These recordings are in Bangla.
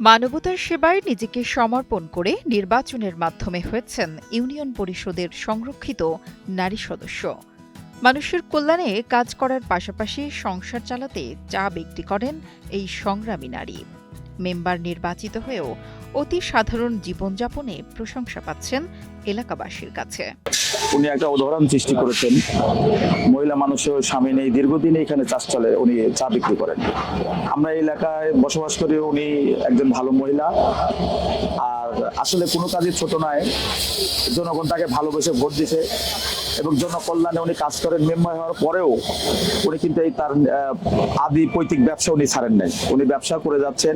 মানবতার সেবায় নিজেকে সমর্পণ করে নির্বাচনের মাধ্যমে হয়েছেন ইউনিয়ন পরিষদের সংরক্ষিত নারী সদস্য। মানুষের কল্যাণে কাজ করার পাশাপাশি সংসার চালাতে চা বিক্রি করেন এই সংগ্রামী নারী। মেম্বার নির্বাচিত হয়েও অতি সাধারণ জীবনযাপনে প্রশংসা পাচ্ছেন এলাকাবাসীর কাছে। উনি একটা উদাহরণ সৃষ্টি করেছেন। মহিলা মানুষের স্বামী নেই, দীর্ঘদিন এখানে চাষ চলে, উনি চা বিক্রি করেন। আমরা এই এলাকায় বসবাস করি, উনি একজন ভালো মহিলা। আর আসলে কোনো কাজই ছোট নয়, জনগণ তাকে ভালোবেসে ভোট দিছে এবং জনকল্যাণে উনি কাজ করেন। মেম্বার হওয়ার পরেও উনি কিন্তু এই তার আদি পৈতৃক ব্যবসা উনি ছাড়েন নাই, উনি ব্যবসা করে যাচ্ছেন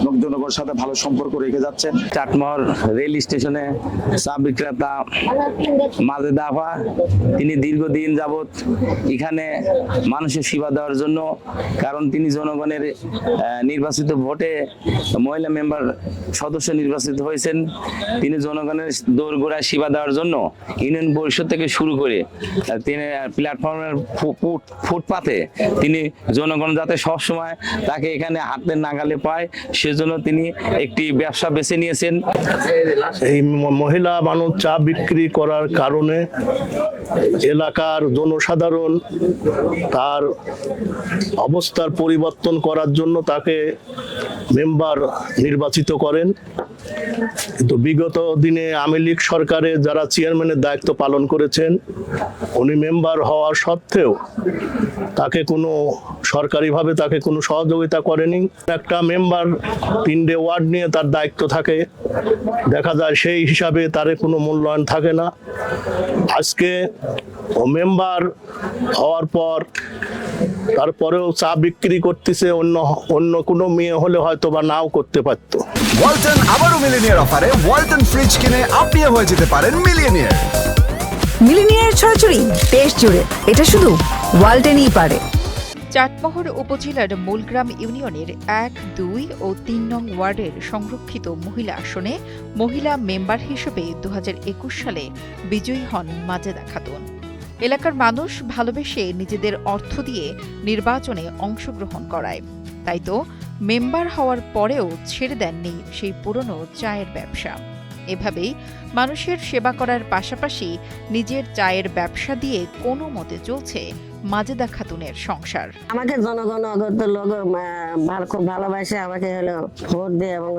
এবং জনগণের সাথে ভালো সম্পর্ক রেখে যাচ্ছেন। চাটমোহর রেল স্টেশনে চা বিক্রেতা মাজেদা আপা, তিনি দীর্ঘদিন যাবৎ এখানে মানুষের সেবা দেওয়ার জন্য, কারণ তিনি জনগণের নির্বাচিত ভোটে মহিলা মেম্বার সদস্য নির্বাচিত হয়েছেন। তিনি জনগণের দোরগোড়ায় সেবা দেওয়ার জন্য ইউনিয়ন পরিষদ থেকে শুরু করে তিনি প্ল্যাটফর্মের ফুটপাতে তিনি জনগণ যাতে সবসময় তাকে এখানে হাতের নাগালে পায়, সেজন্য তিনি একটি ব্যবসা বেছে নিয়েছেন। এই মহিলা মানুষ চা বিক্রি করার কারণে এলাকার জনসাধারণ তার অবস্থার পরিবর্তন করার জন্য তাকে মেম্বার নির্বাচিত করেন। কিন্তু বিগত দিনে আওয়ামী লীগ সরকারে যারা চেয়ারম্যানের দায়িত্ব পালন করেছেন, উনি মেম্বার হওয়ার সত্ত্বেও তাকে কোনো সরকারিভাবে তাকে কোনো সহযোগিতা করেনি। একটা মেম্বার 3টে ওয়ার্ড নিয়ে তার দায়িত্ব থাকে, দেখা যায় সেই হিসাবে তার কোনো মূল্যায়ন থাকে না। আজকে ও মেম্বার হওয়ার পর তারপরেও চা বিক্রি করতেছে, অন্য কোনো মেয়ে হলে হয়তো বা নাও করতে পারতো। ওয়ালটন আবারও মিলিনিয়ার অফারে ওয়ালটন ফ্রিজ কিনে আপনিও হয়ে যেতে পারেন মিলিয়নিয়ার। মিলিনিয়ার ছড়াছড়ি দেশ জুড়ে, এটা শুধু ওয়ালটনই পারে। চাটমোহর উপজেলার মূলগ্রাম ইউনিয়নের 1, 2 ও 3 নং ওয়ার্ডের সংরক্ষিত মহিলা আসনে মহিলা মেম্বার হিসেবে 2021 সালে বিজয়ী হন মাজেদা খাতুন। এলাকার মানুষ ভালোবেসে নিজেদের অর্থ দিয়ে নির্বাচনে অংশগ্রহণ করায়। তাই তো মেম্বার হওয়ার পরেও ছেড়ে দেননি সেই পুরনো চায়ের ব্যবসা। এভাবেই মানুষের সেবা করার পাশাপাশি নিজের চায়ের ব্যবসা দিয়ে কোনো মতে চলছে মাজেদা খাতুনের সংসার। আমাকে জনগণ অগত লোক খুব ভালোবাসে, আমাকে হলো ভোট দিয়ে এবং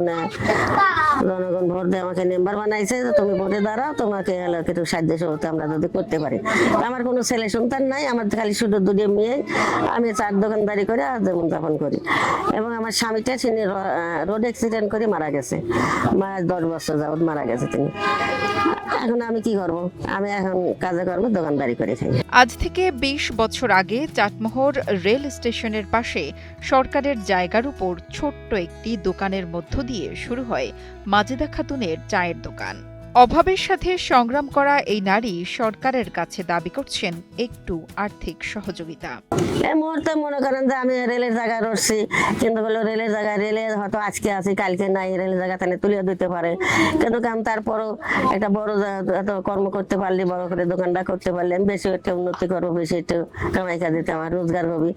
জনগণ ভোট দিয়ে আমাকে মেম্বার বানাইছে। তুমি ভোটে দাঁড়াও, তোমাকে হলো কিছু সাহায্য সহযোগিতা আমরা যদি করতে পারি। আমার কোনো ছেলে সন্তান নাই, আমার খালি শুধু 2 মেয়ে। আমি চার দোকানদারি করে জীবন যাপন করি এবং আমার স্বামীটা তিনি রোড অ্যাক্সিডেন্ট করে মারা গেছে। 10 বছর যাবত মারা গেছে তিনি। এখন আমি কি করব? আমি এখন কাজে কর্মে দোকানদারি করে খাই। আজ থেকে 20 বছর আগে চাটমোহর রেল স্টেশনের পাশে সরকারের জায়গার উপর ছোট্ট একটি দোকানের মধ্য দিয়ে শুরু হয় মাজেদা খাতুনের চায়ের দোকান। অভাবের সাথে সংগ্রাম করা এই নারী সরকারের কাছে দাবি করছেন একটু আর্থিক সহযোগিতা। এই মুহূর্তে মনে করেন যে আমি রেলের জায়গায় রয়েছি, কিন্তু রেলের জায়গায় রেলে হয়তো আজকে আছি কালকে নাই, রেলের জায়গা তাহলে তুলে দিতে পারে। কিন্তু আমি তারপরও একটা বড় কর্ম করতে পারলে, বড় করে দোকানটা করতে পারলে আমি বেশি একটা উন্নতি করবো, বেশি একটু কামাই কাজে আমার রোজগার হবে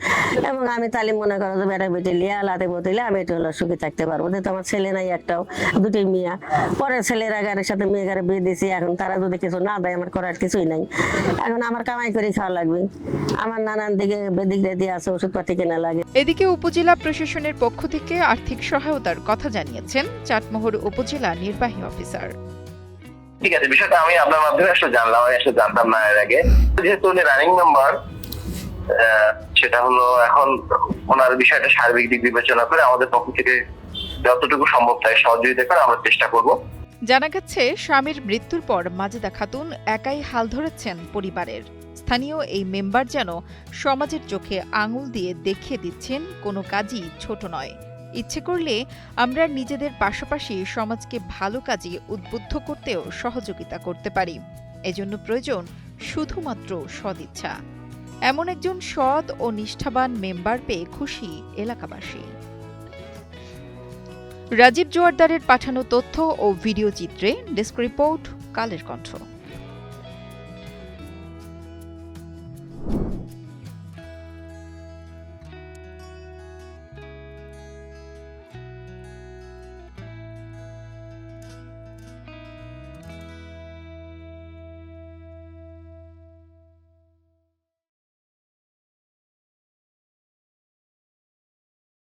এবং আমি তাহলে মনে করো যে বেটা বেটি লিয়া লাতে বতিলে আমি একটু হলো সুখী থাকতে পারবো। যেহেতু আমার ছেলে নাই, একটাও 2টি মেয়া। পরে ছেলের আগারের সাথে মেয়ের বিয়ে দিয়েছি, এখন তারা যদি কিছু না দেয় আমার করার কিছুই নাই। এখন আমার কামাই করে খাওয়া লাগবে, আমার নানান দিকে বেদিক রেদি আছে, ওষুধপাতি কেনা লাগে। এদিকে উপজেলা প্রশাসনের পক্ষ থেকে আর্থিক সহায়তার কথা জানিয়েছেন চাটমোহর উপজেলা নির্বাহী অফিসার। ঠিক আছে, বিষয়টা আমি আপনার মাধ্যমে আসলে জানলাম, আমি আসলে জানতাম না এর আগে। যেহেতু উনি রানিং মেম্বার, সেটা হলো এখন ওনার বিষয়টা সার্বিক দিক বিবেচনা করে আমাদের পক্ষ থেকে যতটুকু সম্ভব তাই সহযোগিতা করে আমরা চেষ্টা করব। জানা গেছে স্বামীর মৃত্যুর পর মাজেদা খাতুন একাই হাল ধরেছেন পরিবারের। স্থানীয় এই মেম্বার যেন সমাজের চোখে আঙুল দিয়ে দেখিয়ে দিচ্ছেন কোনো কাজই ছোট নয়। ইচ্ছে করলে আমরা নিজেদের পাশাপাশি সমাজকে ভালো কাজে উদ্বুদ্ধ করতেও সহযোগিতা করতে পারি। এজন্য প্রয়োজন শুধুমাত্র সদিচ্ছা। এমন একজন সৎ ও নিষ্ঠাবান মেম্বার পেয়ে খুশি এলাকাবাসী। রাজীব জোয়ারদারের পাঠানো তথ্য ও ভিডিও চিত্রে ডেস্ক রিপোর্ট, কালের কণ্ঠ।